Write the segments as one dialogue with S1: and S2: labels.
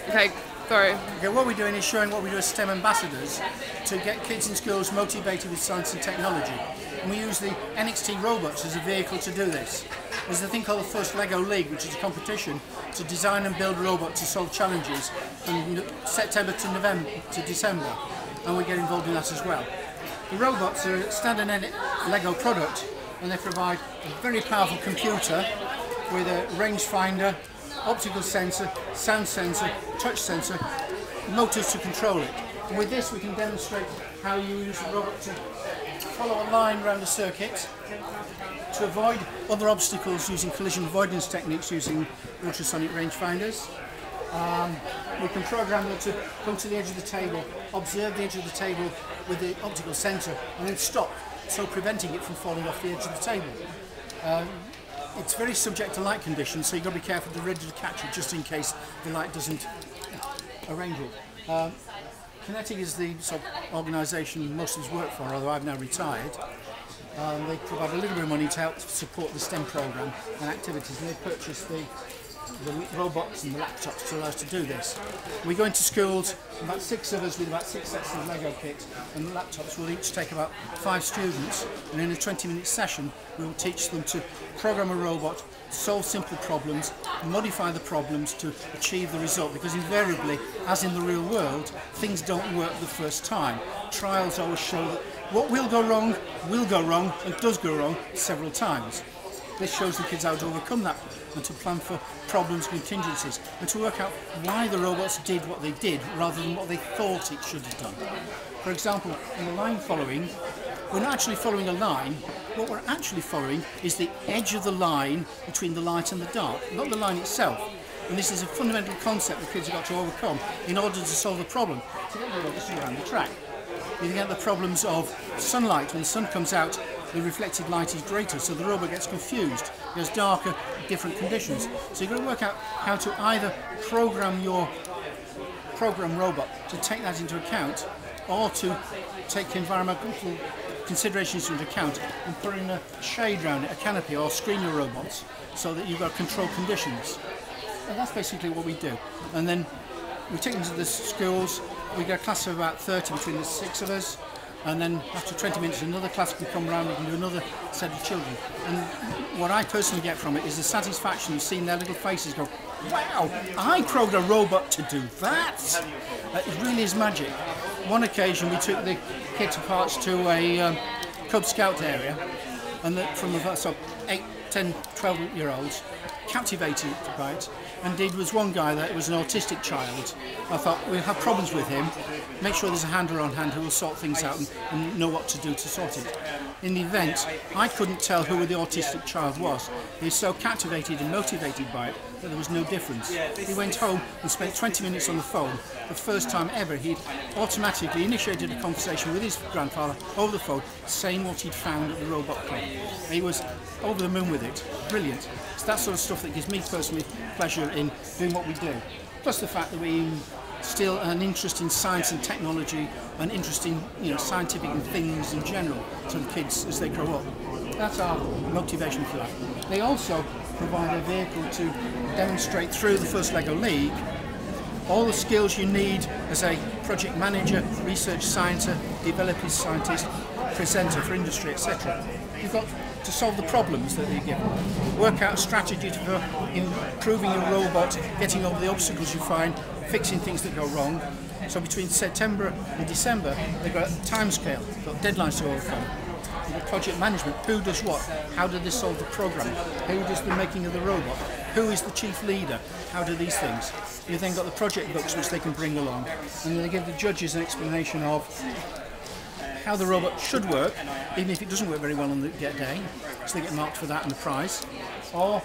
S1: Okay, sorry.
S2: Okay, what we're doing is showing what we do as STEM ambassadors to get kids in schools motivated with science and technology. And we use the NXT robots as a vehicle to do this. There's a thing called the First Lego League, which is a competition to design and build robots to solve challenges from September to December, and we get involved in that as well. The robots are a standard Lego product, and they provide a very powerful computer with a rangefinder, optical sensor, sound sensor, touch sensor, motors to control it. And with this we can demonstrate how you use the robot to follow a line around a circuit, to avoid other obstacles using collision avoidance techniques using ultrasonic rangefinders. We can program them to come to the edge of the table, observe the edge of the table with the optical sensor, and then stop, so preventing it from falling off the edge of the table. It's very subject to light conditions, so you've got to be careful to ready to catch it just in case the light doesn't arrange it. Qinetiq is the sort of organisation most of us work for, although I've now retired. They provide a little bit of money to help support the STEM programme and activities, and they purchase the robots and the laptops to allow us to do this. We go into schools, about 6 of us with about 6 sets of Lego kit and the laptops. Will each take about 5 students, and in a 20-minute session we will teach them to program a robot, solve simple problems, modify the problems to achieve the result, because invariably, as in the real world, things don't work the first time. Trials always show that what will go wrong, and does go wrong several times. This shows the kids how to overcome that and to plan for problems, contingencies, and to work out why the robots did what they did rather than what they thought it should have done. For example, in the line following, we're not actually following a line. What we're actually following is the edge of the line between the light and the dark, not the line itself. And this is a fundamental concept the kids have got to overcome in order to solve the problem, to get the robots around the track. You get the problems of sunlight. When the sun comes out, the reflected light is greater, so the robot gets confused. It goes darker, different conditions. So you've got to work out how to either program your robot to take that into account, or to take environmental considerations into account and put in a shade around it, a canopy, or screen your robots, so that you've got controlled conditions. And that's basically what we do. And then we take them to the schools. We get a class of about 30 between the 6 of us, and then after 20 minutes another class can come round and do another set of children. And what I personally get from it is the satisfaction of seeing their little faces go, wow, I programmed a robot to do that! It really is magic. One occasion we took the kit apart to a Cub Scout area, and from the sort of 8, 10, 12-year-olds, captivated by it. Indeed, there was one guy that was an autistic child. I thought, we'll have problems with him, make sure there's a handler on hand who will sort things out and know what to do to sort it. In the event, I couldn't tell who the autistic child was. He was so captivated and motivated by it that there was no difference. He went home and spent 20 minutes on the phone. The first time ever, he'd automatically initiated a conversation with his grandfather over the phone, saying what he'd found at the robot club. He was over the moon with it. Brilliant. It's that sort of stuff that gives me personally pleasure in doing what we do. Plus the fact that we still an interest in science and technology and interest in scientific things in general to the kids as they grow up. That's our motivation for that. They also provide a vehicle to demonstrate through the First Lego League all the skills you need as a project manager, research scientist, developing scientist, presenter for industry, etc. You've got to solve the problems that you're given, work out a strategy for improving your robot, getting over the obstacles you find, fixing things that go wrong. So between September and December, they've got a time scale, got deadlines to overcome. You've got project management, who does what, how do they solve the program, who does the making of the robot, who is the chief leader, how do these things. You've then got the project books which they can bring along, and they give the judges an explanation of how the robot should work, even if it doesn't work very well on the day, so they get marked for that and the prize, or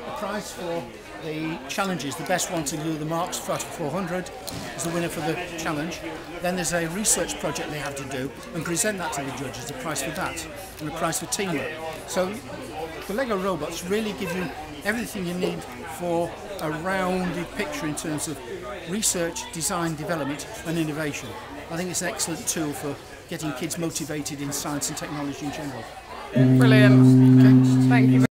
S2: a prize for the challenges. The best one to do the marks for 400 is the winner for the challenge. Then there's a research project they have to do and present that to the judges, a prize for that, and a prize for teamwork. So the Lego robots really give you everything you need for a rounded picture in terms of research, design, development and innovation. I think it's an excellent tool for getting kids motivated in science and technology in general.
S1: Brilliant. Okay. Thank you.